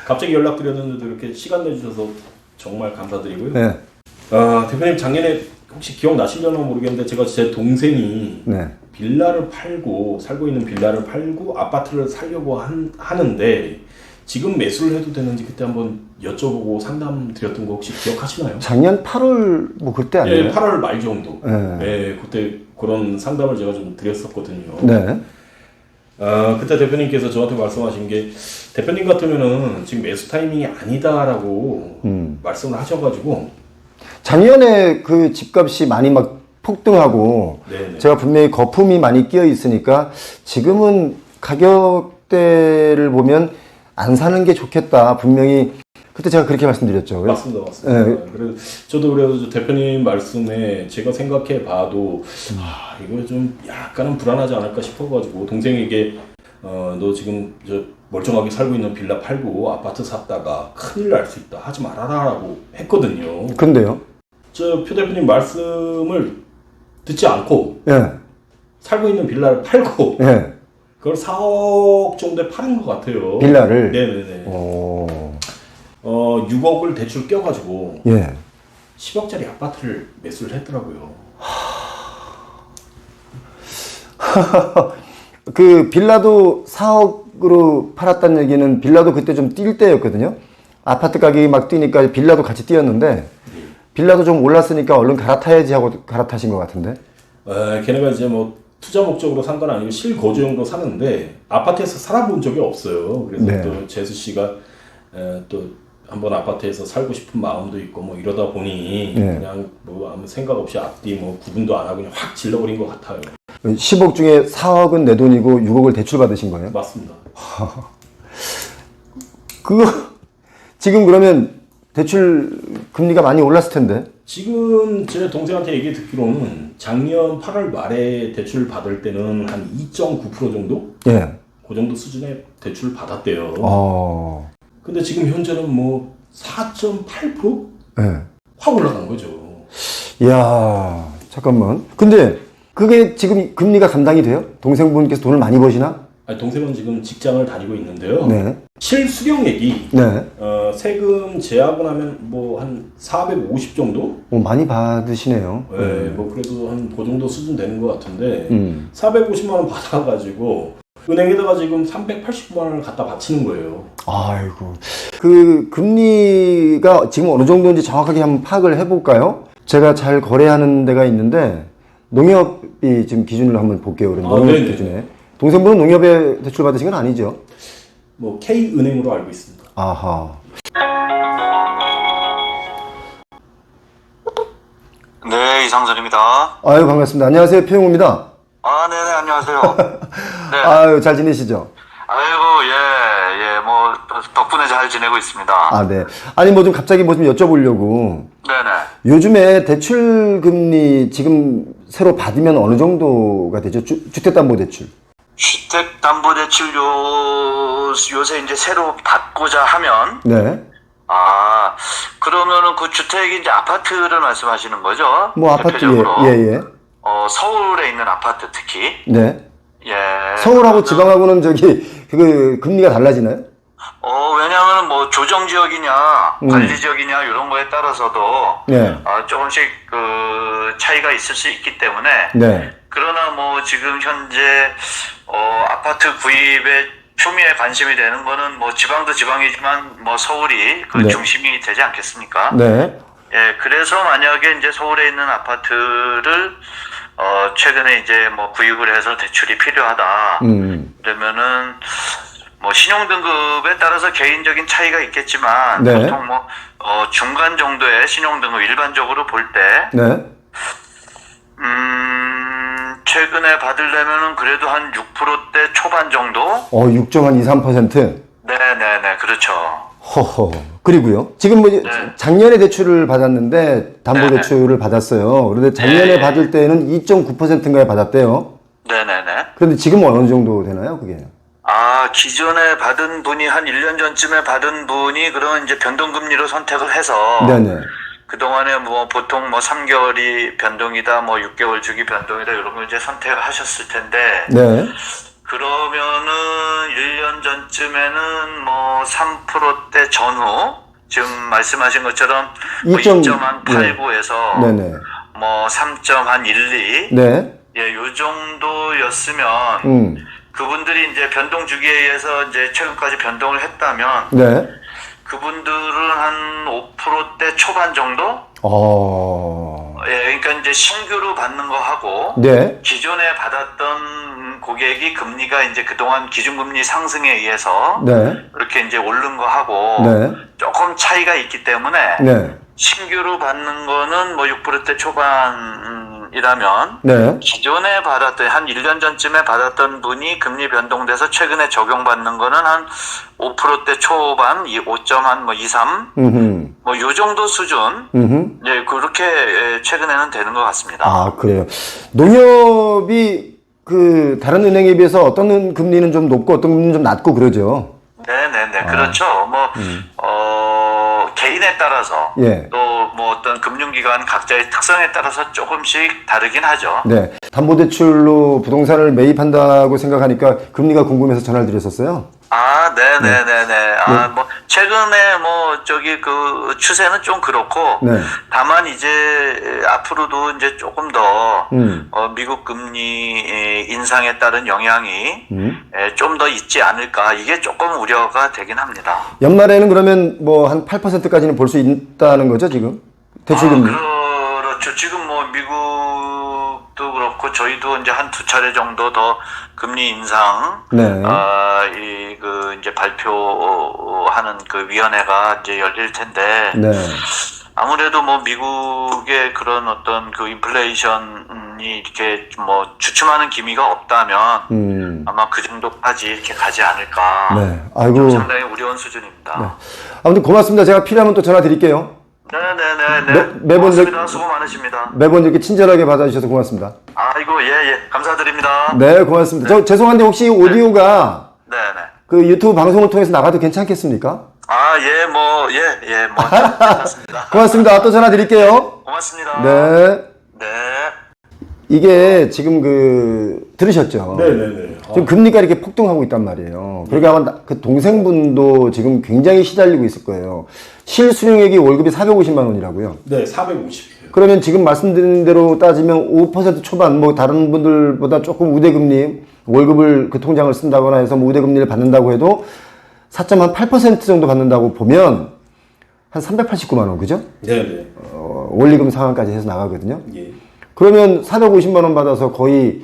갑자기 연락드렸는데도 이렇게 시간 내주셔서 정말 감사드리고요. 네. 대표님 작년에 혹시 기억나시려나 모르겠는데 제가 제 동생이 네. 빌라를 팔고 살고 있는 빌라를 팔고 아파트를 사려고 하는데 지금 매수를 해도 되는지 그때 한번 여쭤보고 상담 드렸던 거 혹시 기억하시나요? 작년 8월 뭐 그때 아니에요? 예, 8월 말 정도. 네. 예, 그때 그런 상담을 제가 좀 드렸었거든요. 네. 그때 대표님께서 저한테 말씀하신 게 대표님 같으면은 지금 매수 타이밍이 아니다라고 말씀을 하셔가지고 작년에 그 집값이 많이 막 폭등하고 네네. 제가 분명히 거품이 많이 끼어 있으니까 지금은 가격대를 보면 안 사는 게 좋겠다. 분명히 그때 제가 그렇게 말씀드렸죠. 맞습니다. 네. 그래서 저도 그래서 대표님 말씀에 제가 생각해 봐도 이거 좀 약간은 불안하지 않을까 싶어가지고 동생에게 너 지금 저 멀쩡하게 살고 있는 빌라 팔고 아파트 샀다가 큰일 날 수 있다 하지 말아라라고 했거든요. 근데요? 저 표 대표님 말씀을 듣지 않고 예. 살고 있는 빌라를 팔고 예. 그걸 4억 정도에 파는 것 같아요. 빌라를? 네네네. 6억을 대출 껴가지고 예. 10억짜리 아파트를 매수를 했더라고요. 그 빌라도 4억으로 팔았다는 얘기는 빌라도 그때 좀 뛸 때였거든요. 아파트 가격이 막 뛰니까 빌라도 같이 뛰었는데 빌라도 좀 올랐으니까 얼른 갈아타야지 하고 갈아타신 것 같은데. 걔네가 이제 뭐 투자 목적으로 산 건 아니고 실거주용으로 사는데 아파트에서 살아본 적이 없어요. 그래서 네. 또 재수 씨가 또 한번 아파트에서 살고 싶은 마음도 있고 뭐 이러다 보니 네. 그냥 뭐 아무 생각 없이 앞뒤 뭐 구분도 안 하고 그냥 확 질러버린 것 같아요. 10억 중에 4억은 내 돈이고 6억을 대출 받으신 거예요? 맞습니다. 그거 지금 그러면 대출 금리가 많이 올랐을 텐데. 지금 제 동생한테 얘기 듣기로는 작년 8월 말에 대출 받을 때는 한 2.9% 정도? 예. 그 정도 수준의 대출을 받았대요. 근데 지금 현재는 뭐 4.8%? 예. 확 올라간 거죠. 이야, 잠깐만. 근데 그게 지금 금리가 감당이 돼요? 동생분께서 돈을 많이 버시나? 아니, 동생은 지금 직장을 다니고 있는데요. 네. 실수령액이 네. 세금 제하고 나면 뭐 한 450 정도? 많이 받으시네요. 네, 뭐 그래도 한 그 정도 수준 되는 것 같은데 450만 원 받아가지고 은행에다가 지금 380만 원을 갖다 바치는 거예요. 아이고. 그 금리가 지금 어느 정도인지 정확하게 한번 파악을 해볼까요? 제가 잘 거래하는 데가 있는데 농협이 지금 기준으로 한번 볼게요. 그럼 농협 네네. 기준에. 동생분은 농협에 대출 받으신 건 아니죠? 뭐 K은행으로 알고 있습니다. 아하. 네, 이상선입니다. 아유, 반갑습니다. 안녕하세요. 표용호입니다. 아, 네네, 안녕하세요. 네. 아유, 잘 지내시죠? 아이고, 예, 뭐, 덕분에 잘 지내고 있습니다. 아, 네. 아니, 뭐 좀 갑자기 뭐 좀 여쭤보려고. 네네. 요즘에 대출 금리 지금 새로 받으면 어느 정도가 되죠? 주택담보대출. 주택담보대출 요새 이제 새로 받고자 하면, 네. 그러면은 그 주택이 이제 아파트를 말씀하시는 거죠? 뭐 아파트, 대표적으로. 예. 서울에 있는 아파트 특히. 네. 예. 서울하고 그러면- 지방하고는 그 금리가 달라지나요? 왜냐면은 뭐 조정지역이냐, 관리지역이냐, 이런 거에 따라서도, 네. 조금씩 그 차이가 있을 수 있기 때문에, 네. 그러나 뭐 지금 현재, 아파트 구입에 초미에 관심이 되는 거는 뭐 지방도 지방이지만 뭐 서울이 그 네. 중심이 되지 않겠습니까? 네. 예, 그래서 만약에 이제 서울에 있는 아파트를, 최근에 이제 뭐 구입을 해서 대출이 필요하다. 그러면은, 뭐 신용등급에 따라서 개인적인 차이가 있겠지만 네. 보통 뭐 중간 정도의 신용등급 일반적으로 볼 때 네. 최근에 받으려면은 그래도 한 6%대 초반 정도? 6.2, 3%. 네네네, 그렇죠. 허허. 그리고요. 지금 뭐 작년에 대출을 받았는데 담보대출을 받았어요. 그런데 작년에 네. 받을 때는 2.9%인가에 받았대요. 네네네. 그런데 지금은 어느 정도 되나요, 그게? 기존에 받은 분이 한 1년 전쯤에 받은 분이 그런 이제 변동금리로 선택을 해서 네네. 그동안에 뭐 보통 뭐 3개월이 변동이다, 뭐 6개월 주기 변동이다, 이런 걸 이제 선택을 하셨을 텐데, 네. 그 그러면은 1년 전쯤에는 뭐 3%대 전후 지금 말씀하신 것처럼 뭐 2.89에서 네네. 뭐 3.12 네. 예, 요 정도였으면 그분들이 이제 변동 주기에 의해서 이제 최근까지 변동을 했다면 네. 그분들은 한 5%대 초반 정도? 예, 그러니까 이제 신규로 받는 거 하고 네. 기존에 받았던 고객이 금리가 이제 그동안 기준금리 상승에 의해서 네. 이렇게 이제 오른 거 하고 네. 조금 차이가 있기 때문에 네. 신규로 받는 거는 뭐 6%대 초반이라면 네. 기존에 받았던 한 1년 전쯤에 받았던 분이 금리 변동돼서 최근에 적용받는 거는 한 5%대 초반, 5.23 뭐 요 정도 수준 네, 그렇게 최근에는 되는 것 같습니다. 아, 그래요. 농협이 그 다른 은행에 비해서 어떤 금리는 좀 높고 어떤 금리는 좀 낮고 그러죠. 네네네. 그렇죠. 뭐, 개인에 따라서 예. 또 뭐 어떤 금융기관 각자의 특성에 따라서 조금씩 다르긴 하죠. 네. 담보대출로 부동산을 매입한다고 생각하니까 금리가 궁금해서 전화를 드렸었어요. 아, 네네네네. 아, 뭐, 최근에 뭐, 저기 그 추세는 좀 그렇고, 네. 다만 이제 앞으로도 이제 조금 더, 미국 금리 인상에 따른 영향이 좀 더 있지 않을까, 이게 조금 우려가 되긴 합니다. 연말에는 그러면 뭐 한 8%까지는 볼 수 있다는 거죠, 지금? 대출금리. 그렇죠. 지금 뭐 미국도 그렇고 저희도 이제 한 2차례 정도 더 금리 인상, 네. 이제 발표하는 그 위원회가 이제 열릴 텐데, 네. 아무래도 뭐 미국의 그런 어떤 그 인플레이션이 이렇게 뭐 주춤하는 기미가 없다면 아마 그 정도까지 이렇게 가지 않을까. 네. 아이고. 좀 상당히 우려운 수준입니다. 네. 아무튼 고맙습니다. 제가 필요하면 또 전화 드릴게요. 네네네네. 매번 고맙습니다. 수고 많으십니다. 매번 이렇게 친절하게 받아주셔서 고맙습니다. 아이고, 예. 감사드립니다. 네, 고맙습니다. 저 죄송한데 혹시 오디오가 네네. 그 유튜브 방송을 통해서 나가도 괜찮겠습니까? 아, 뭐, 괜찮습니다. 고맙습니다. 또 전화 드릴게요. 고맙습니다. 네. 네. 이게 지금 들으셨죠? 네네네. 지금 금리가 이렇게 폭등하고 있단 말이에요. 그러니까 아마 그 동생분도 지금 굉장히 시달리고 있을 거예요. 실수령액이 월급이 450만 원이라고요. 네, 450이에요. 그러면 지금 말씀드린 대로 따지면 5% 초반, 뭐 다른 분들보다 조금 우대금리, 월급을 그 통장을 쓴다거나 해서 뭐 우대금리를 받는다고 해도 4.8% 정도 받는다고 보면 한 389만 원, 그죠? 네네. 원리금 상환까지 해서 나가거든요. 예. 그러면 450만 원 받아서 거의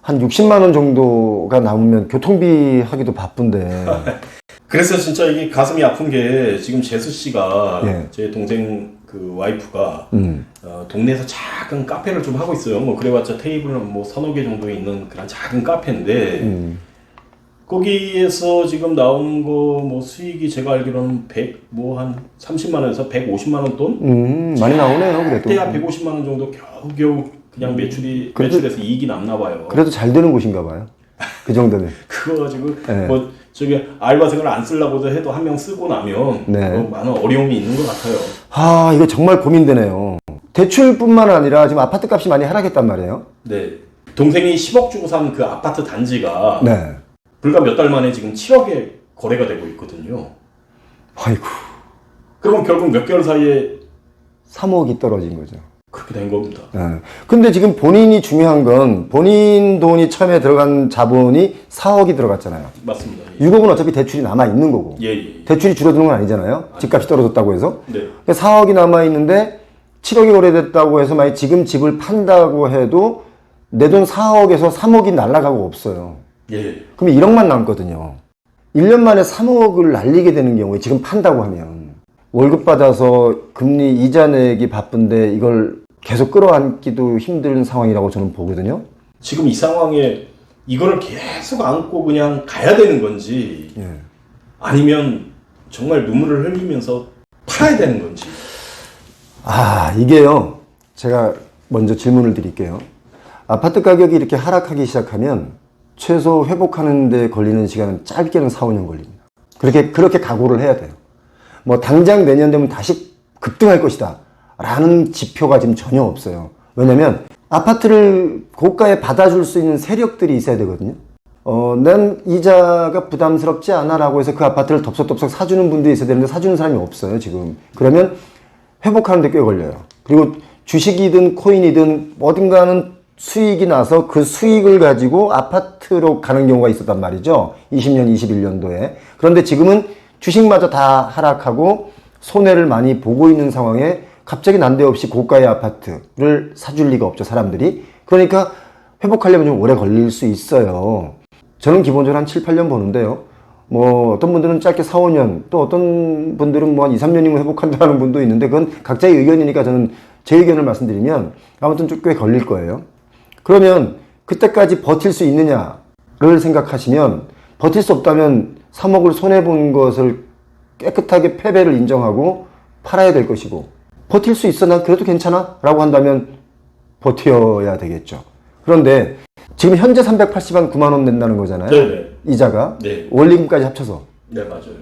한 60만 원 정도가 남으면 교통비 하기도 바쁜데. 그래서 진짜 이게 가슴이 아픈 게 지금 재수 씨가 예. 제 동생 그 와이프가 동네에서 작은 카페를 좀 하고 있어요. 뭐 그래봤자 테이블은 뭐 서너 개 정도 있는 그런 작은 카페인데 거기에서 지금 나오는 거 뭐 수익이 제가 알기로는 100 뭐 한 30만 원에서 150만 원 돈? 많이 나오네요, 그래도. 그때야 150만 원 정도 겨우겨우 그냥 매출에서 이익이 남나 봐요. 그래도 잘 되는 곳인가 봐요. 그 정도는. 그거 가지고 네. 뭐 저기 알바생을 안 쓰려고 해도 한 명 쓰고 나면 네. 뭐 많은 어려움이 있는 것 같아요. 아, 이거 정말 고민되네요. 대출뿐만 아니라 지금 아파트 값이 많이 하락했단 말이에요. 네. 동생이 10억 주고 산 그 아파트 단지가 네. 불과 몇 달 만에 지금 7억에 거래가 되고 있거든요. 아이고. 그럼 결국 몇 개월 사이에 3억이 떨어진 거죠. 그렇게 된 겁니다. 네. 근데 지금 본인이 중요한 건 본인 돈이 처음에 들어간 자본이 4억이 들어갔잖아요. 맞습니다. 6억은 어차피 대출이 남아 있는 거고. 예. 대출이 줄어드는 건 아니잖아요. 집값이 떨어졌다고 해서. 네. 4억이 남아 있는데 7억이 거래됐다고 해서 만약 지금 집을 판다고 해도 내 돈 4억에서 3억이 날아가고 없어요. 예. 그럼 1억만 남거든요. 1년 만에 3억을 날리게 되는 경우에 지금 판다고 하면 월급 받아서 금리 이자 내기 바쁜데 이걸 계속 끌어안기도 힘든 상황이라고 저는 보거든요. 지금 이 상황에 이거를 계속 안고 그냥 가야 되는 건지 예. 아니면 정말 눈물을 흘리면서 팔아야 되는 건지. 아, 이게요. 제가 먼저 질문을 드릴게요. 아파트 가격이 이렇게 하락하기 시작하면 최소 회복하는 데 걸리는 시간은 짧게는 4, 5년 걸립니다. 그렇게 각오를 해야 돼요. 뭐 당장 내년 되면 다시 급등할 것이다 라는 지표가 지금 전혀 없어요. 왜냐면 아파트를 고가에 받아줄 수 있는 세력들이 있어야 되거든요. 난 이자가 부담스럽지 않아 라고 해서 그 아파트를 덥석덥석 사주는 분도 있어야 되는데 사주는 사람이 없어요, 지금. 그러면 회복하는데 꽤 걸려요. 그리고 주식이든 코인이든 어딘가는 수익이 나서 그 수익을 가지고 아파트로 가는 경우가 있었단 말이죠. 20년, 21년도에. 그런데 지금은 주식마저 다 하락하고 손해를 많이 보고 있는 상황에 갑자기 난데없이 고가의 아파트를 사줄 리가 없죠, 사람들이. 그러니까 회복하려면 좀 오래 걸릴 수 있어요. 저는 기본적으로 한 7, 8년 보는데요. 뭐 어떤 분들은 짧게 4, 5년, 또 어떤 분들은 뭐 한 2, 3년이면 회복한다는 분도 있는데 그건 각자의 의견이니까 저는 제 의견을 말씀드리면 아무튼 좀 꽤 걸릴 거예요. 그러면 그때까지 버틸 수 있느냐를 생각하시면 버틸 수 없다면 3억을 손해본 것을 깨끗하게 패배를 인정하고 팔아야 될 것이고 버틸 수 있어 난 그래도 괜찮아 라고 한다면 버텨야 되겠죠. 그런데 지금 현재 380만 9만 원 낸다는 거잖아요. 네네. 이자가 네. 원리금까지 합쳐서. 네, 맞아요.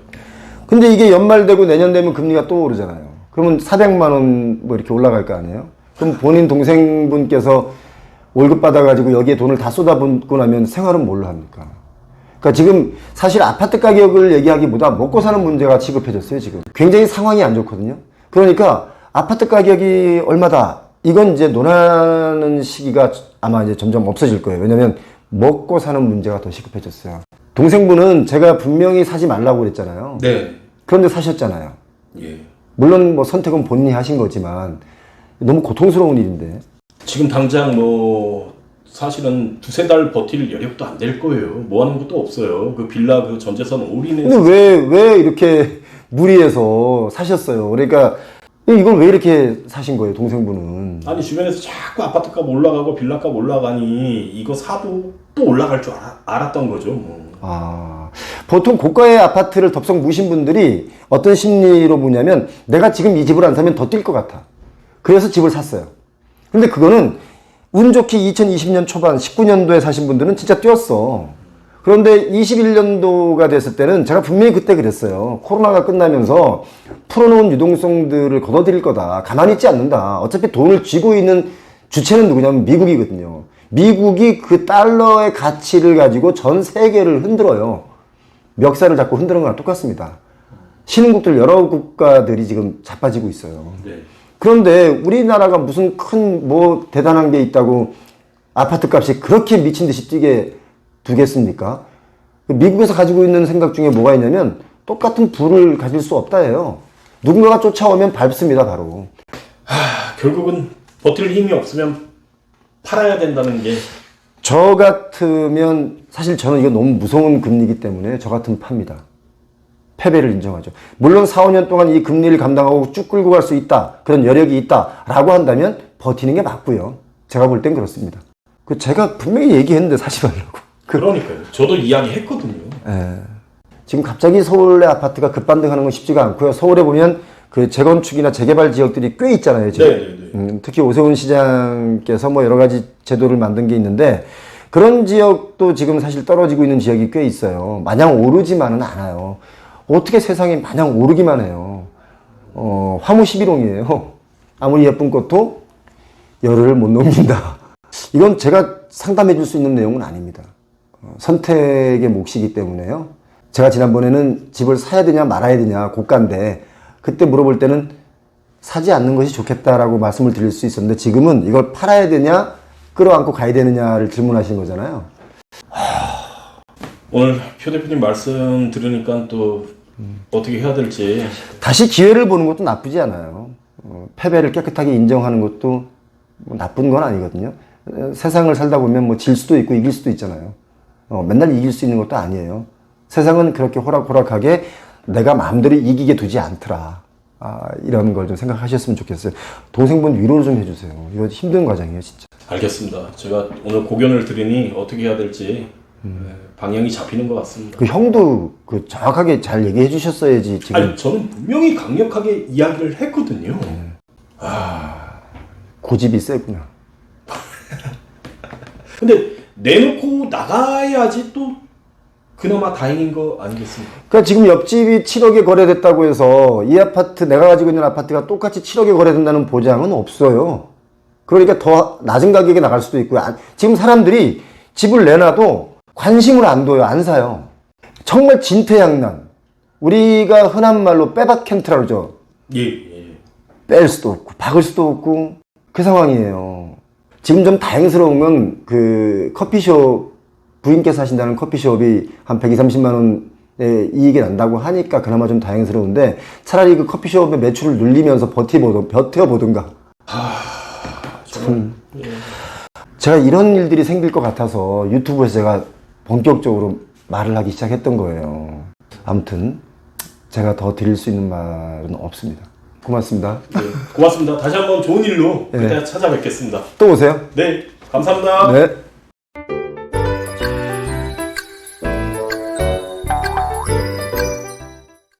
근데 이게 연말 되고 내년 되면 금리가 또 오르잖아요. 그러면 400만 원 뭐 이렇게 올라갈 거 아니에요? 그럼 본인 동생분께서 월급 받아가지고 여기에 돈을 다 쏟아붓고 나면 생활은 뭘로 합니까? 그러니까 지금 사실 아파트 가격을 얘기하기보다 먹고 사는 문제가 시급해졌어요, 지금. 굉장히 상황이 안 좋거든요. 그러니까 아파트 가격이 얼마다 이건 이제 논하는 시기가 아마 이제 점점 없어질 거예요. 왜냐면 먹고 사는 문제가 더 시급해졌어요. 동생분은 제가 분명히 사지 말라고 그랬잖아요. 네. 그런데 사셨잖아요. 예. 물론 뭐 선택은 본인이 하신 거지만 너무 고통스러운 일인데. 지금 당장 뭐 사실은 두세 달 버틸 여력도 안 될 거예요. 뭐 하는 것도 없어요. 그 빌라 그 전재산 올인해서. 근데 왜 이렇게 무리해서 사셨어요? 그러니까 이걸 왜 이렇게 사신 거예요, 동생분은? 아니 주변에서 자꾸 아파트값 올라가고 빌라값 올라가니 이거 사도 또 올라갈 줄 알았던 거죠. 뭐. 보통 고가의 아파트를 덥석 무신 분들이 어떤 심리로 보냐면 내가 지금 이 집을 안 사면 더 뛸 것 같아. 그래서 집을 샀어요. 근데 그거는 운 좋게 2020년 초반 19년도에 사신 분들은 진짜 뛰었어. 그런데 21년도가 됐을 때는 제가 분명히 그때 그랬어요. 코로나가 끝나면서 풀어놓은 유동성들을 걷어들일 거다. 가만히 있지 않는다. 어차피 돈을 쥐고 있는 주체는 누구냐면 미국이거든요. 미국이 그 달러의 가치를 가지고 전 세계를 흔들어요. 멱살을 잡고 흔드는 거랑 똑같습니다. 신흥국들 여러 국가들이 지금 자빠지고 있어요. 네. 그런데 우리나라가 무슨 큰 뭐 대단한 게 있다고 아파트 값이 그렇게 미친 듯이 뛰게 두겠습니까? 미국에서 가지고 있는 생각 중에 뭐가 있냐면 똑같은 부를 가질 수 없다예요. 누군가가 쫓아오면 밟습니다, 바로. 결국은 버틸 힘이 없으면 팔아야 된다는 게. 저 같으면 사실 저는 이거 너무 무서운 금리이기 때문에 저 같으면 팝니다. 패배를 인정하죠. 물론 4, 5년 동안 이 금리를 감당하고 쭉 끌고 갈 수 있다. 그런 여력이 있다. 라고 한다면 버티는 게 맞고요. 제가 볼 땐 그렇습니다. 제가 분명히 얘기했는데 사지 말라고. 그러니까요. 저도 이야기했거든요. 예. 지금 갑자기 서울의 아파트가 급반등하는 건 쉽지가 않고요. 서울에 보면 그 재건축이나 재개발 지역들이 꽤 있잖아요, 지금. 네네네. 특히 오세훈 시장께서 뭐 여러 가지 제도를 만든 게 있는데 그런 지역도 지금 사실 떨어지고 있는 지역이 꽤 있어요. 마냥 오르지만은 않아요. 어떻게 세상이 마냥 오르기만 해요. 화무시비롱이에요. 아무리 예쁜 꽃도 열흘을 못 넘긴다. 이건 제가 상담해 줄 수 있는 내용은 아닙니다. 선택의 몫이기 때문에요. 제가 지난번에는 집을 사야 되냐 말아야 되냐 고가인데 그때 물어볼 때는 사지 않는 것이 좋겠다라고 말씀을 드릴 수 있었는데 지금은 이걸 팔아야 되냐 끌어안고 가야 되느냐를 질문하시는 거잖아요. 오늘 표 대표님 말씀 들으니까 또 어떻게 해야 될지. 다시 기회를 보는 것도 나쁘지 않아요. 패배를 깨끗하게 인정하는 것도 뭐 나쁜 건 아니거든요. 세상을 살다 보면 뭐 질 수도 있고 이길 수도 있잖아요. 맨날 이길 수 있는 것도 아니에요. 세상은 그렇게 호락호락하게 내가 마음대로 이기게 두지 않더라. 이런 걸 좀 생각하셨으면 좋겠어요. 동생분 위로를 좀 해주세요. 이거 힘든 과정이에요, 진짜. 알겠습니다. 제가 오늘 고견을 드리니 어떻게 해야 될지 방향이 잡히는 것 같습니다. 그 형도 그 정확하게 잘 얘기해 주셨어야지, 지금. 아니, 저는 분명히 강력하게 이야기를 했거든요. 고집이 세구나. 근데 내놓고 나가야지 또 그나마 다행인 거 아니겠습니까? 그러니까 지금 옆집이 7억에 거래됐다고 해서 이 아파트, 내가 가지고 있는 아파트가 똑같이 7억에 거래된다는 보장은 없어요. 그러니까 더 낮은 가격에 나갈 수도 있고요. 지금 사람들이 집을 내놔도 관심을 안 둬요. 안 사요. 정말 진퇴양난. 우리가 흔한 말로 빼박캔트라고 그러죠. 예. 뺄 수도 없고 박을 수도 없고 그 상황이에요. 지금 좀 다행스러운 건 그 커피숍 부인께서 하신다는 커피숍이 한 120, 30만 원의 이익이 난다고 하니까 그나마 좀 다행스러운데 차라리 그 커피숍의 매출을 늘리면서 버텨보든가. 참. 제가 이런 일들이 생길 것 같아서 유튜브에서 제가 본격적으로 말을 하기 시작했던 거예요. 아무튼 제가 더 드릴 수 있는 말은 없습니다. 고맙습니다. 네, 고맙습니다. 다시 한번 좋은 일로 그때 네. 찾아뵙겠습니다. 또 오세요. 네, 감사합니다. 네.